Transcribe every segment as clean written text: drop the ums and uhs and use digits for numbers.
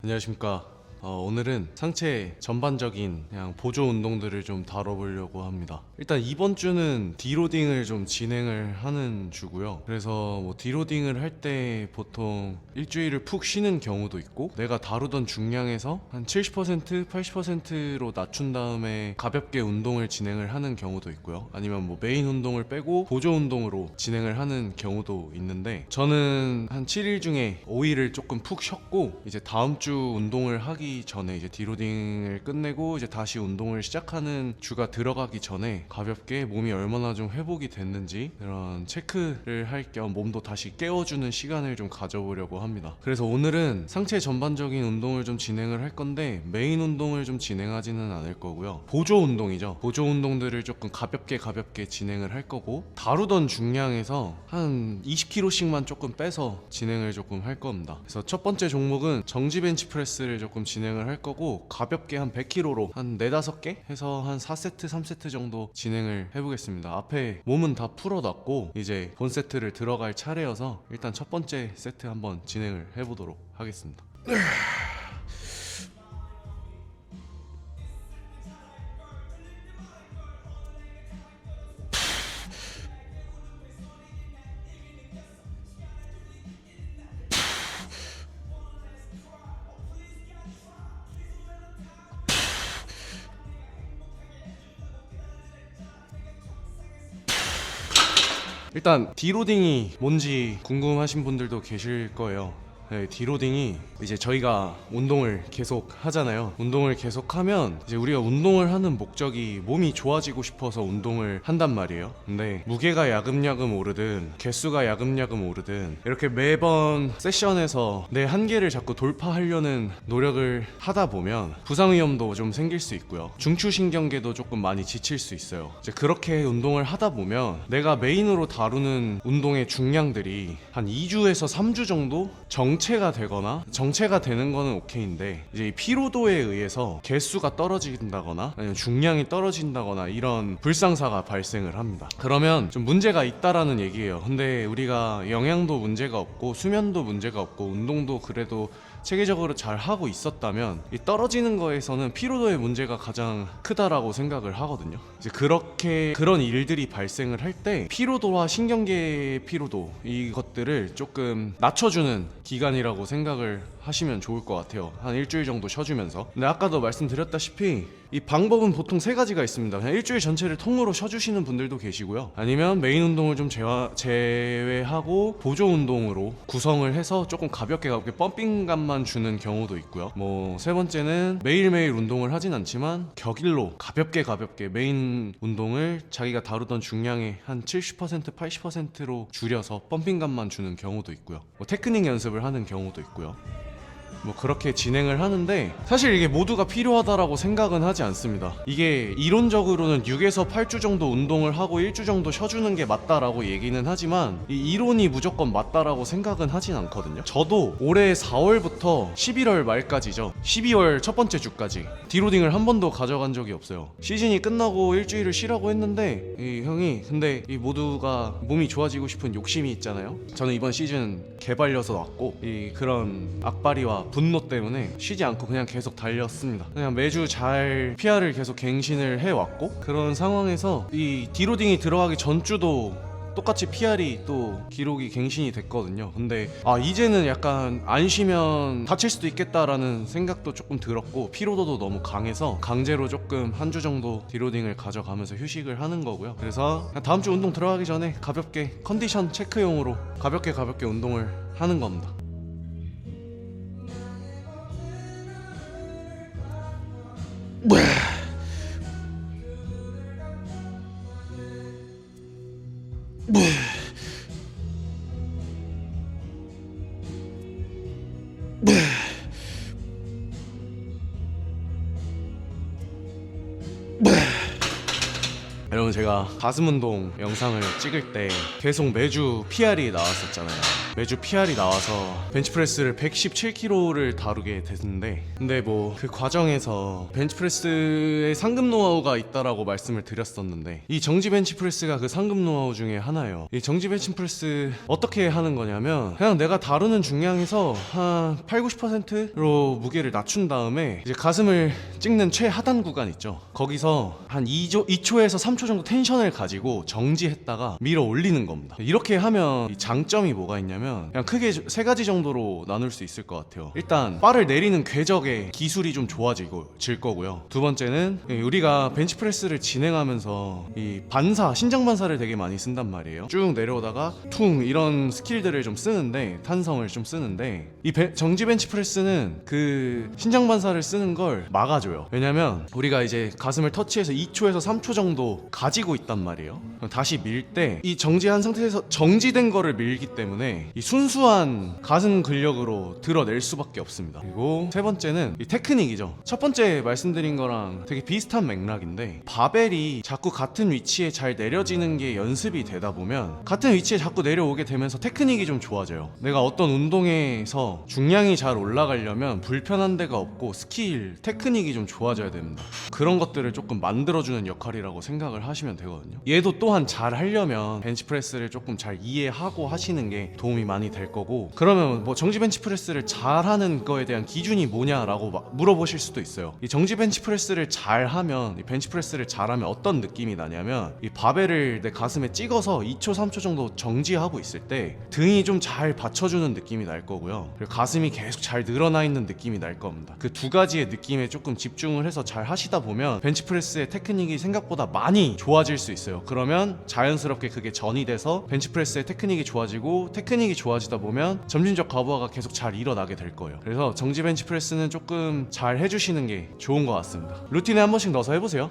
안녕하십니까. 오늘은 상체 전반적인 그냥 보조 운동들을 좀 다뤄보려고 합니다. 일단 이번 주는 디로딩을 좀 진행을 하는 주고요. 그래서 뭐 디로딩을 할 때 보통 일주일을 푹 쉬는 경우도 있고, 내가 다루던 중량에서 한 70%, 80%로 낮춘 다음에 가볍게 운동을 진행을 하는 경우도 있고요. 아니면 뭐 메인 운동을 빼고 보조 운동으로 진행을 하는 경우도 있는데, 저는 한 7일 중에 5일을 조금 푹 쉬었고, 이제 다음 주 운동을 하기 전에 이제 디로딩을 끝내고 이제 다시 운동을 시작하는 주가 들어가기 전에 가볍게 몸이 얼마나 좀 회복이 됐는지 그런 체크를 할 겸 몸도 다시 깨워주는 시간을 좀 가져보려고 합니다. 그래서 오늘은 상체 전반적인 운동을 좀 진행을 할 건데, 메인 운동을 좀 진행하지는 않을 거고요. 보조 운동이죠. 보조 운동들을 조금 가볍게 진행을 할 거고, 다루던 중량에서 한 20kg씩만 조금 빼서 진행을 조금 할 겁니다. 그래서 첫 번째 종목은 정지 벤치프레스를 조금 진행을 할 거고, 가볍게 한 100kg로 한 4-5개 해서 한 4세트 3세트 정도 진행을 해보겠습니다. 앞에 몸은 다 풀어놨고 이제 본 세트를 들어갈 차례여서 일단 첫 번째 세트 한번 진행을 해보도록 하겠습니다. 일단 디로딩이 뭔지 궁금하신 분들도 계실 거예요. 네, 디로딩이 이제 저희가 운동을 계속 하잖아요. 운동을 계속 하면 이제 우리가 운동을 하는 목적이 몸이 좋아지고 싶어서 운동을 한단 말이에요. 근데 무게가 야금야금 오르든 개수가 야금야금 오르든 이렇게 매번 세션에서 내 한계를 자꾸 돌파하려는 노력을 하다 보면 부상 위험도 좀 생길 수 있고요. 중추신경계도 조금 많이 지칠 수 있어요. 이제 그렇게 운동을 하다 보면 내가 메인으로 다루는 운동의 중량들이 한 2주에서 3주 정도 정체가 되거나, 정체가 되는 거는 오케이인데 이제 이 피로도에 의해서 개수가 떨어진다거나 아니면 중량이 떨어진다거나 이런 불상사가 발생을 합니다. 그러면 좀 문제가 있다라는 얘기예요. 근데 우리가 영양도 문제가 없고 수면도 문제가 없고 운동도 그래도 체계적으로 잘 하고 있었다면, 이 떨어지는 거에서는 피로도의 문제가 가장 크다라고 생각을 하거든요. 이제 그런 일들이 발생을 할 때 피로도와 신경계의 피로도, 이것들을 조금 낮춰주는 기간이라고 생각을 하시면 좋을 것 같아요. 한 일주일 정도 쉬어주면서. 근데 아까도 말씀드렸다시피 이 방법은 보통 3가지가 있습니다. 그냥 일주일 전체를 통으로 쉬어주시는 분들도 계시고요. 아니면 메인 운동을 좀 제외하고 보조 운동으로 구성을 해서 조금 가볍게 펌핑감만 주는 경우도 있고요. 뭐 세 번째는 매일매일 운동을 하진 않지만 격일로 가볍게 메인 운동을 자기가 다루던 중량의 한 70% 80%로 줄여서 펌핑감만 주는 경우도 있고요. 뭐 테크닉 연습을 하는 경우도 있고요. 뭐 그렇게 진행을 하는데, 사실 이게 모두가 필요하다라고 생각은 하지 않습니다. 이게 이론적으로는 6에서 8주 정도 운동을 하고 1주 정도 쉬어주는 게 맞다라고 얘기는 하지만, 이 이론이 무조건 맞다라고 생각은 하진 않거든요. 저도 올해 4월부터 11월 말까지죠, 12월 첫 번째 주까지 디로딩을 한 번도 가져간 적이 없어요. 시즌이 끝나고 일주일을 쉬라고 했는데 이 형이, 근데 이 모두가 몸이 좋아지고 싶은 욕심이 있잖아요. 저는 이번 시즌 개발려서 왔고, 이 그런 악바리와 분노 때문에 쉬지 않고 그냥 계속 달렸습니다. 그냥 매주 잘 PR을 계속 갱신을 해왔고, 그런 상황에서 이 디로딩이 들어가기 전주도 똑같이 PR이 또 기록이 갱신이 됐거든요. 근데 이제는 약간 안 쉬면 다칠 수도 있겠다라는 생각도 조금 들었고, 피로도도 너무 강해서 강제로 조금 한 주 정도 디로딩을 가져가면서 휴식을 하는 거고요. 그래서 다음 주 운동 들어가기 전에 가볍게 컨디션 체크용으로 가볍게 운동을 하는 겁니다. 여러분, 제가 가슴 운동 영상을 찍을 때 계속 매주 PR이 나왔었잖아요. 매주 PR이 나와서 벤치프레스를 117kg를 다루게 됐는데, 근데 뭐 그 과정에서 벤치프레스의 상급 노하우가 있다라고 말씀을 드렸었는데, 이 정지 벤치프레스가 그 상급 노하우 중에 하나예요. 이 정지 벤치프레스 어떻게 하는 거냐면, 그냥 내가 다루는 중량에서 한 8, 90%로 무게를 낮춘 다음에 이제 가슴을 찍는 최하단 구간 있죠. 거기서 한 2초에서 3초 정도 텐션을 가지고 정지했다가 밀어 올리는 겁니다. 이렇게 하면 이 장점이 뭐가 있냐면, 그냥 크게 세 가지 정도로 나눌 수 있을 것 같아요. 일단 바를 내리는 궤적의 기술이 좀 좋아질 거고요. 두 번째는 우리가 벤치프레스를 진행하면서 이 반사, 신장 반사를 되게 많이 쓴단 말이에요. 쭉 내려오다가 퉁 이런 스킬들을 좀 쓰는데, 탄성을 좀 쓰는데, 이 정지 벤치프레스는 그 신장 반사를 쓰는 걸 막아줘요. 왜냐면 우리가 이제 가슴을 터치해서 2초에서 3초 정도 가지고 있단 말이에요. 다시 밀 때 이 정지한 상태에서 정지된 거를 밀기 때문에 이 순수한 가슴 근력으로 드러낼 수밖에 없습니다. 그리고 세 번째는 이 테크닉이죠. 첫 번째 말씀드린 거랑 되게 비슷한 맥락인데, 바벨이 자꾸 같은 위치에 잘 내려지는 게 연습이 되다 보면 같은 위치에 자꾸 내려오게 되면서 테크닉이 좀 좋아져요. 내가 어떤 운동에서 중량이 잘 올라가려면 불편한 데가 없고 스킬, 테크닉이 좀 좋아져야 됩니다. 그런 것들을 조금 만들어주는 역할이라고 생각을 하시면 되거든요. 얘도 또한 잘 하려면 벤치프레스를 조금 잘 이해하고 하시는 게 도움이 많이 될 거고, 그러면 뭐 정지 벤치프레스를 잘하는 거에 대한 기준이 뭐냐라고 물어보실 수도 있어요. 이 정지 벤치프레스를 잘하면, 이 벤치프레스를 잘하면 어떤 느낌이 나냐면, 이 바벨을 내 가슴에 찍어서 2초 3초 정도 정지하고 있을 때 등이 좀 잘 받쳐주는 느낌이 날 거고요. 그리고 가슴이 계속 잘 늘어나 있는 느낌이 날 겁니다. 그 두 가지의 느낌에 조금 집중을 해서 잘 하시다 보면 벤치프레스의 테크닉이 생각보다 많이 좋아질 수 있어요. 그러면 자연스럽게 그게 전이 돼서 벤치프레스의 테크닉이 좋아지고, 테크닉이 좋아지다 보면 점진적 과부하가 계속 잘 일어나게 될 거예요. 그래서 정지 벤치프레스는 조금 잘 해주시는 게 좋은 것 같습니다. 루틴에 한 번씩 넣어서 해보세요.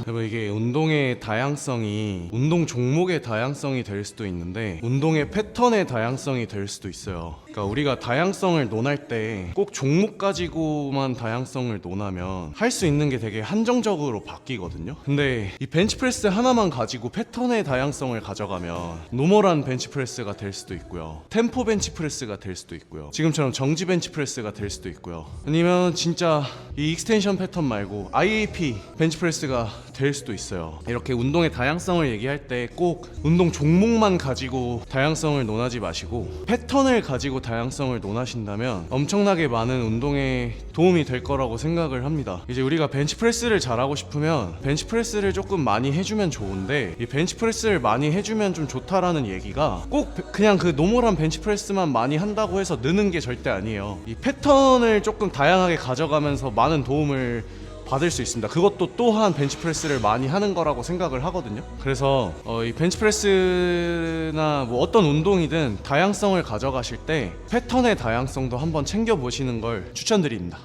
여러분, 이게 운동의 다양성이 운동 종목의 다양성이 될 수도 있는데, 운동의 패턴의 다양성이 될 수도 있어요. 그러니까 우리가 다양성을 논할 때 꼭 종목 가지고만 다양성을 논하면 할 수 있는 게 되게 한정적으로 바뀌거든요. 근데 이 벤치프레스 하나만 가지고 패턴의 다양성을 가져가면 노멀한 벤치프레스가 될 수도 있고요, 템포 벤치프레스가 될 수도 있고요, 지금처럼 정지 벤치프레스가 될 수도 있고요, 아니면 진짜 이 익스텐션 패턴 말고 IAP 벤치프레스가 될 수도 있어요. 이렇게 운동의 다양성을 얘기할 때 꼭 운동 종목만 가지고 다양성을 논하지 마시고, 패턴을 가지고 다양성을 논하신다면 엄청나게 많은 운동에 도움이 될 거라고 생각을 합니다. 이제 우리가 벤치프레스를 잘하고 싶으면 벤치프레스를 조금 많이 해주면 좋은데, 이 벤치프레스를 많이 해주면 좀 좋다라는 얘기가 꼭 그냥 그 노멀한 벤치프레스만 많이 한다고 해서 느는 게 절대 아니에요. 이 패턴을 조금 다양하게 가져가면서 많은 도움을 받을 수 있습니다. 그것도 또한 벤치프레스를 많이 하는 거라고 생각을 하거든요. 그래서 이 벤치프레스나 뭐 어떤 운동이든 다양성을 가져가실 때 패턴의 다양성도 한번 챙겨보시는 걸 추천드립니다.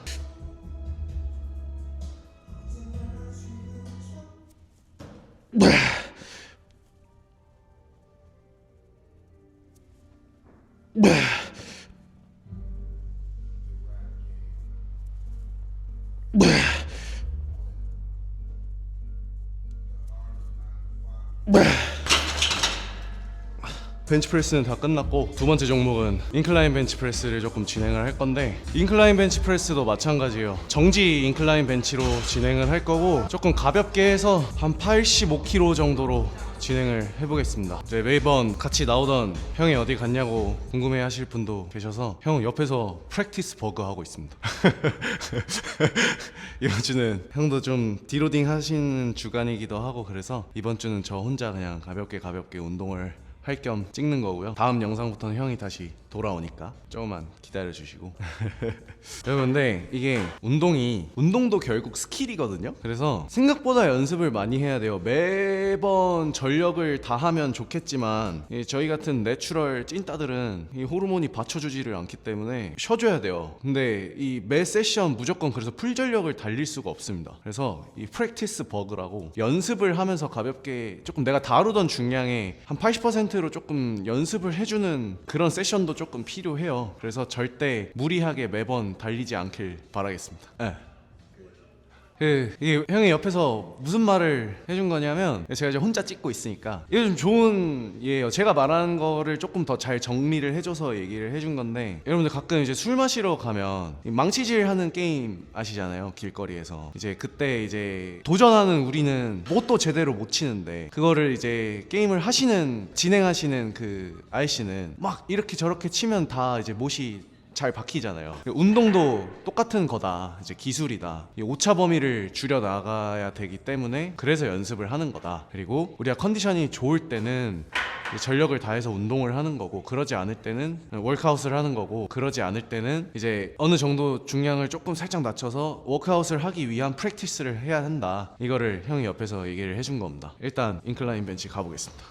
벤치프레스는 다 끝났고, 두 번째 종목은 인클라인 벤치프레스를 조금 진행을 할 건데, 인클라인 벤치프레스도 마찬가지예요. 정지 인클라인 벤치로 진행을 할 거고, 조금 가볍게 해서 한 85kg 정도로 진행을 해보겠습니다. 네, 매번 같이 나오던 형이 어디 갔냐고 궁금해 하실 분도 계셔서 형 옆에서 프랙티스 버그 하고 있습니다. 이번 주는 형도 좀 디로딩 하시는 주간이기도 하고, 그래서 이번 주는 저 혼자 그냥 가볍게 운동을 할 겸 찍는 거고요. 다음 영상부터는 형이 다시 돌아오니까 조금만 기다려 주시고 여러분, 근데 이게 운동도 결국 스킬이거든요. 그래서 생각보다 연습을 많이 해야 돼요. 매번 전력을 다하면 좋겠지만 저희 같은 내추럴 찐따들은 이 호르몬이 받쳐주지를 않기 때문에 쉬어줘야 돼요. 근데 이 매 세션 무조건 그래서 풀 전력을 달릴 수가 없습니다. 그래서 이 프랙티스 버그라고 연습을 하면서 가볍게 조금 내가 다루던 중량의 한 80%로 조금 연습을 해주는 그런 세션도 조금 필요해요. 그래서 절대 무리하게 매번 달리지 않길 바라겠습니다. 네. 이게 형이 옆에서 무슨 말을 해준 거냐면, 제가 이제 혼자 찍고 있으니까 이게 좀 좋은 예예요. 제가 말하는 거를 조금 더 잘 정리를 해줘서 얘기를 해준 건데, 여러분들 가끔 이제 술 마시러 가면 망치질 하는 게임 아시잖아요. 길거리에서 이제 그때 이제 도전하는 우리는 뭣도 제대로 못 치는데, 그거를 이제 게임을 진행하시는 그 아이씨는 막 이렇게 저렇게 치면 다 이제 못이 잘 박히잖아요. 운동도 똑같은 거다. 이제 기술이다. 이 오차 범위를 줄여 나가야 되기 때문에 그래서 연습을 하는 거다. 그리고 우리가 컨디션이 좋을 때는 전력을 다해서 운동을 하는 거고, 그러지 않을 때는 워크아웃을 하는 거고, 그러지 않을 때는 이제 어느 정도 중량을 조금 살짝 낮춰서 워크아웃을 하기 위한 프랙티스를 해야 한다. 이거를 형이 옆에서 얘기를 해준 겁니다. 일단 인클라인 벤치 가보겠습니다.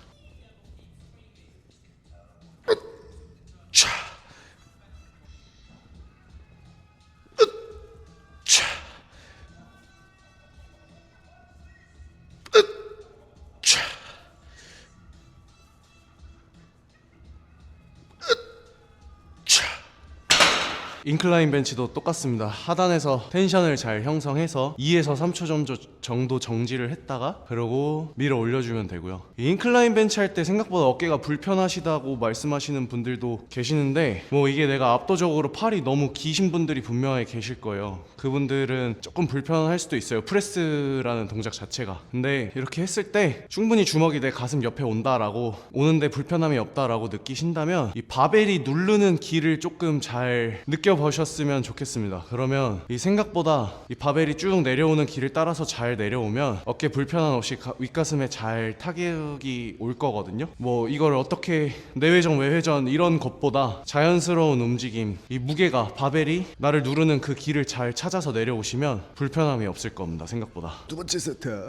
인클라인 벤치도 똑같습니다. 하단에서 텐션을 잘 형성해서 2에서 3초 정도 정지를 했다가 그러고 밀어 올려주면 되고요. 이 인클라인 벤치 할 때 생각보다 어깨가 불편하시다고 말씀하시는 분들도 계시는데, 뭐 이게 내가 압도적으로 팔이 너무 기신 분들이 분명히 계실 거예요. 그분들은 조금 불편할 수도 있어요. 프레스라는 동작 자체가. 근데 이렇게 했을 때 충분히 주먹이 내 가슴 옆에 온다라고, 오는데 불편함이 없다라고 느끼신다면 이 바벨이 누르는 길을 조금 잘 느껴보셨으면 좋겠습니다. 그러면 이 생각보다 이 바벨이 쭉 내려오는 길을 따라서 잘 내려오면 어깨 불편함 없이 윗가슴에 잘 타격이 올 거거든요. 뭐 이걸 어떻게 내회전 외회전 이런 것보다 자연스러운 움직임, 이 무게가 바벨이 나를 누르는 그 길을 잘 찾아서 내려오시면 불편함이 없을 겁니다. 생각보다. 두 번째 세트.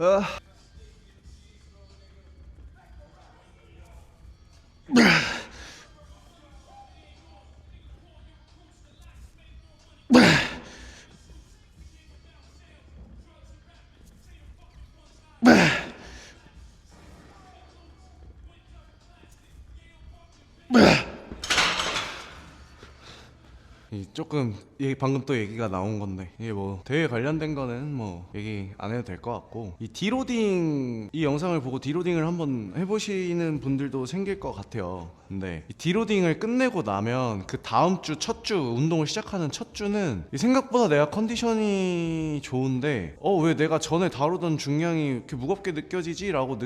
조금 방금 또 얘기가 나온 건데, 이게 뭐 대회 관련된 거는 뭐 얘기 안 해도 될 것 같고, 이 디로딩, 이 영상을 보고 디로딩을 한번 해보시는 분들도 생길 것 같아요. 근데 이 디로딩을 끝내고 나면 그 다음 주 첫 주 운동을 시작하는 첫 주는 생각보다 내가 컨디션이 좋은데 왜 내가 전에 다루던 중량이 이렇게 무겁게 느껴지지? 라고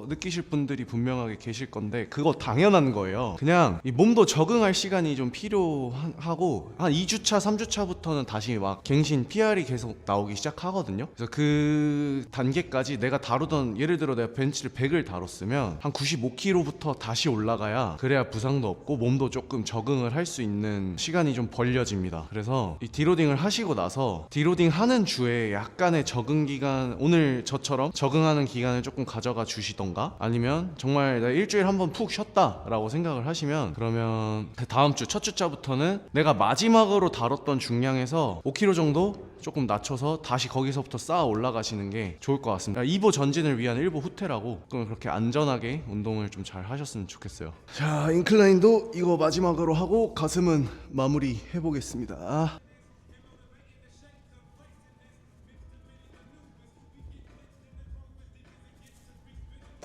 느끼실 분들이 분명하게 계실 건데, 그거 당연한 거예요. 그냥 이 몸도 적응할 시간이 좀 필요하고, 한 2주차 3주차부터는 다시 막 갱신 PR이 계속 나오기 시작하거든요. 그래서 그 단계까지 내가 다루던, 예를 들어 내가 벤치를 100을 다뤘으면 한 95kg부터 다시 올라가야, 그래야 부상도 없고 몸도 조금 적응을 할 수 있는 시간이 좀 벌려집니다. 그래서 이 디로딩을 하시고 나서 디로딩 하는 주에 약간의 적응 기간, 오늘 저처럼 적응하는 기간을 조금 가져가 주시던가, 아니면 정말 내가 일주일 한번 푹 쉬었다 라고 생각을 하시면, 그러면 그 다음 주 첫 주차부터는 내가 마지막으로 다뤘던 중량에서 5kg 정도 조금 낮춰서 다시 거기서부터 쌓아 올라가시는 게 좋을 것 같습니다. 2보 전진을 위한 1보 후퇴라고, 그럼 그렇게 안전하게 운동을 좀 잘 하셨으면 좋겠어요. 자, 인클라인도 이거 마지막으로 하고 가슴은 마무리 해보겠습니다.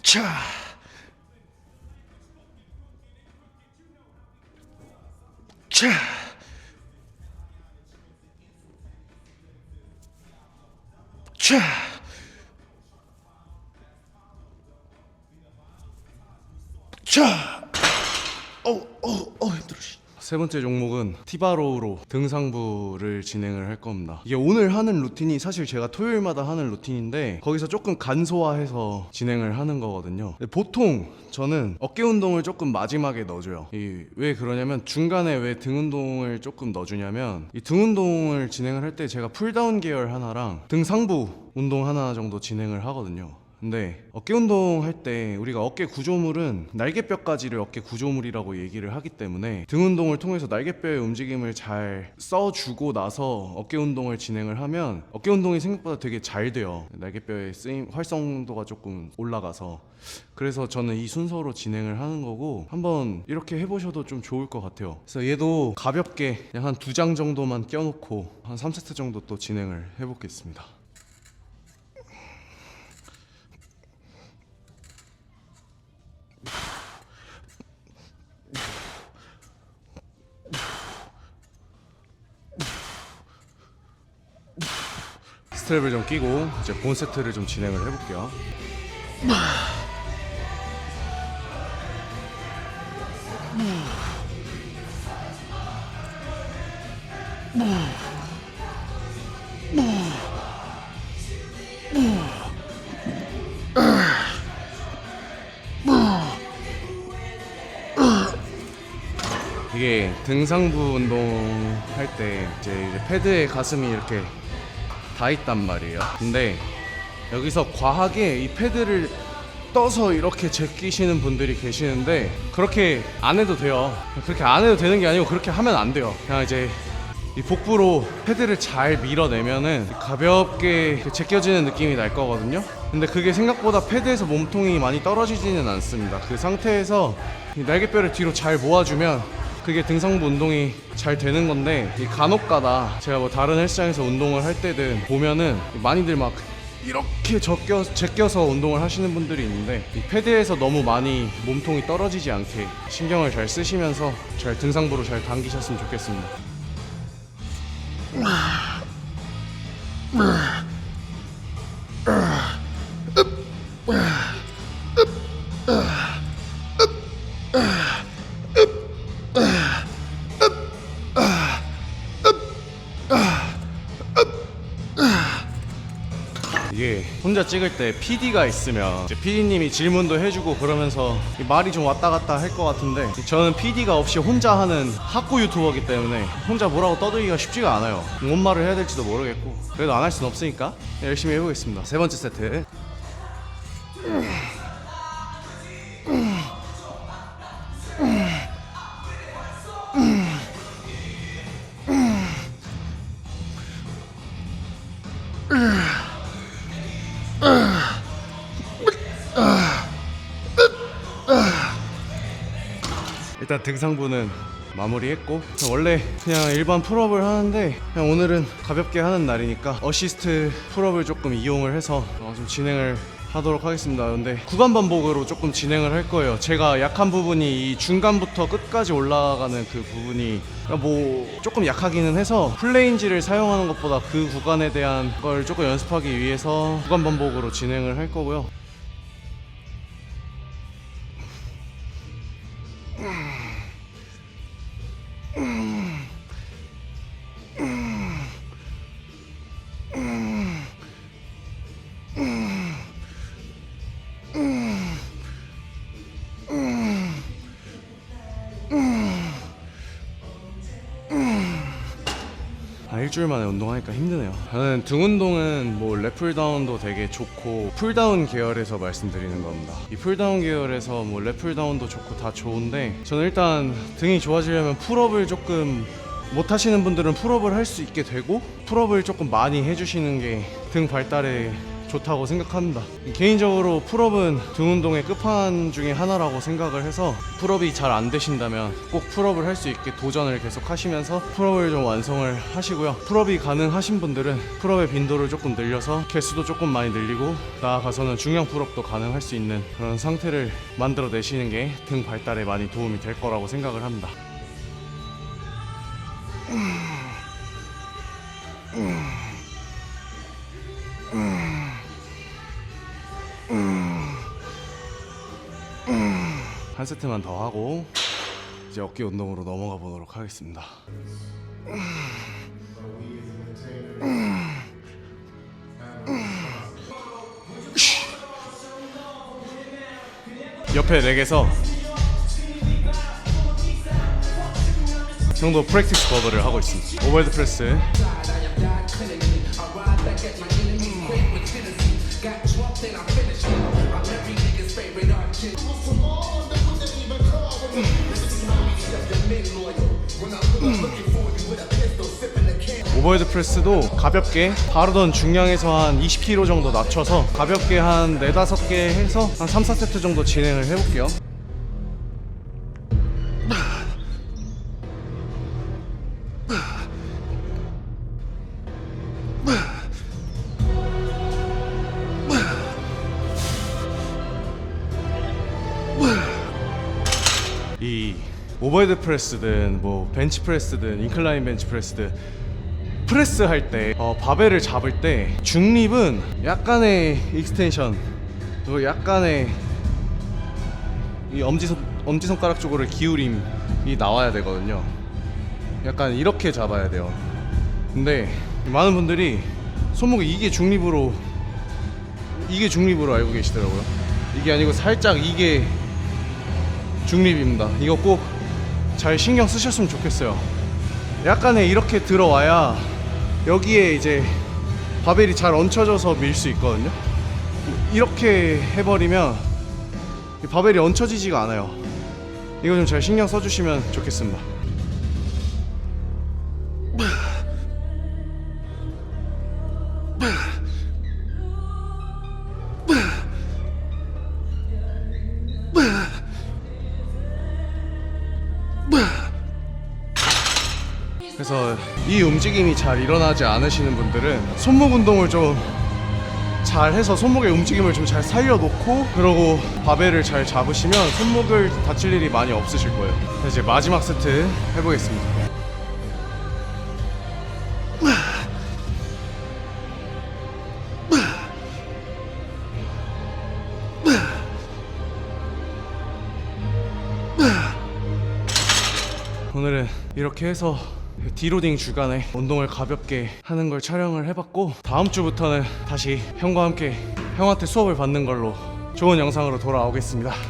자, 자, 자, 자. 힘들어. 세 번째 종목은 티바로우로 등상부를 진행을 할 겁니다. 이게 오늘 하는 루틴이 사실 제가 토요일마다 하는 루틴인데 거기서 조금 간소화해서 진행을 하는 거거든요. 보통 저는 어깨 운동을 조금 마지막에 넣어줘요. 왜 그러냐면 중간에 왜 등 운동을 조금 넣어주냐면 이 등 운동을 진행을 할 때 제가 풀다운 계열 하나랑 등상부 운동 하나 정도 진행을 하거든요. 근데 어깨 운동 할 때 우리가 어깨 구조물은 날개뼈까지를 어깨 구조물이라고 얘기를 하기 때문에 등 운동을 통해서 날개뼈의 움직임을 잘 써주고 나서 어깨 운동을 진행을 하면 어깨 운동이 생각보다 되게 잘 돼요. 날개뼈의 쓰임 활성도가 조금 올라가서. 그래서 저는 이 순서로 진행을 하는 거고 한번 이렇게 해보셔도 좀 좋을 것 같아요. 그래서 얘도 가볍게 그냥 한 2장 정도만 껴놓고 한 3세트 정도 또 진행을 해보겠습니다. 스트랩을 좀 끼고 이제 본 세트를 좀 진행을 해볼게요. 이게 등상부 운동 할 때 이제 패드에 가슴이 이렇게 다 있단 말이에요. 근데 여기서 과하게 이 패드를 떠서 이렇게 제끼시는 분들이 계시는데 그렇게 안 해도 돼요. 그렇게 안 해도 되는 게 아니고 그렇게 하면 안 돼요. 그냥 이제 이 복부로 패드를 잘 밀어내면은 가볍게 제껴지는 느낌이 날 거거든요. 근데 그게 생각보다 패드에서 몸통이 많이 떨어지지는 않습니다. 그 상태에서 이 날개뼈를 뒤로 잘 모아주면 그게 등상부 운동이 잘 되는 건데 이 간혹가다 제가 뭐 다른 헬스장에서 운동을 할 때든 보면은 많이들 막 이렇게 제껴서 운동을 하시는 분들이 있는데 이 패드에서 너무 많이 몸통이 떨어지지 않게 신경을 잘 쓰시면서 잘 등상부로 잘 당기셨으면 좋겠습니다. 이게 혼자 찍을 때 PD가 있으면 이제 PD님이 질문도 해주고 그러면서 말이 좀 왔다 갔다 할 것 같은데 저는 PD가 없이 혼자 하는 학구 유튜버이기 때문에 혼자 뭐라고 떠들기가 쉽지가 않아요. 뭔 말을 해야 될지도 모르겠고 그래도 안 할 수는 없으니까 열심히 해보겠습니다. 세 번째 세트. 일단 등상부는 마무리했고 원래 그냥 일반 풀업을 하는데 그냥 오늘은 가볍게 하는 날이니까 어시스트 풀업을 조금 이용을 해서 좀 진행을 하도록 하겠습니다. 근데 구간 반복으로 조금 진행을 할 거예요. 제가 약한 부분이 이 중간부터 끝까지 올라가는 그 부분이 뭐 조금 약하기는 해서 플레인지를 사용하는 것보다 그 구간에 대한 걸 조금 연습하기 위해서 구간 반복으로 진행을 할 거고요. 일주일 만에 운동하니까 힘드네요. 저는 등 운동은 뭐 랩풀다운도 되게 좋고 풀다운 계열에서 말씀드리는 겁니다. 이 풀다운 계열에서 뭐 랩풀다운도 좋고 다 좋은데 저는 일단 등이 좋아지려면 풀업을 조금 못 하시는 분들은 풀업을 할 수 있게 되고 풀업을 조금 많이 해주시는 게 등 발달에 좋다고 생각합니다. 개인적으로 풀업은 등 운동의 끝판 중에 하나라고 생각을 해서 풀업이 잘 안 되신다면 꼭 풀업을 할 수 있게 도전을 계속 하시면서 풀업을 좀 완성을 하시고요. 풀업이 가능하신 분들은 풀업의 빈도를 조금 늘려서 개수도 조금 많이 늘리고 나아가서는 중량 풀업도 가능할 수 있는 그런 상태를 만들어 내시는 게 등 발달에 많이 도움이 될 거라고 생각을 합니다. 한 세트만 더 하고 이제 어깨 운동으로 넘어가 보도록 하겠습니다. 옆에 렉에서 정도 프랙티스 버거를 하고 있습니다. 오버헤드 프레스. 오버헤드 프레스도 가볍게 다루던 중량에서 한 20kg 정도 낮춰서 가볍게 한 4-5개 해서 한 3-4세트 정도 진행을 해볼게요. 이 오버헤드 프레스든 뭐 벤치 프레스든 인클라인 벤치 프레스든 프레스 할 때 바벨을 잡을 때 중립은 약간의 익스텐션 그리고 약간의 이 엄지손가락 쪽으로 기울임이 나와야 되거든요. 약간 이렇게 잡아야 돼요. 근데 많은 분들이 손목이 이게 중립으로 알고 계시더라고요. 이게 아니고 살짝 이게 중립입니다. 이거 꼭 잘 신경 쓰셨으면 좋겠어요. 약간의 이렇게 들어와야 여기에 이제 바벨이 잘 얹혀져서 밀 수 있거든요. 이렇게 해버리면 바벨이 얹혀지지가 않아요. 이거 좀 잘 신경 써주시면 좋겠습니다. 그래서 이 움직임이 잘 일어나지 않으시는 분들은 손목 운동을 좀 잘 해서 손목의 움직임을 좀 잘 살려놓고 그러고 바벨을 잘 잡으시면 손목을 다칠 일이 많이 없으실 거예요. 그래서 이제 마지막 세트 해보겠습니다. 오늘은 이렇게 해서 디로딩 주간에 운동을 가볍게 하는 걸 촬영을 해봤고, 다음 주부터는 다시 형과 함께 형한테 수업을 받는 걸로 좋은 영상으로 돌아오겠습니다.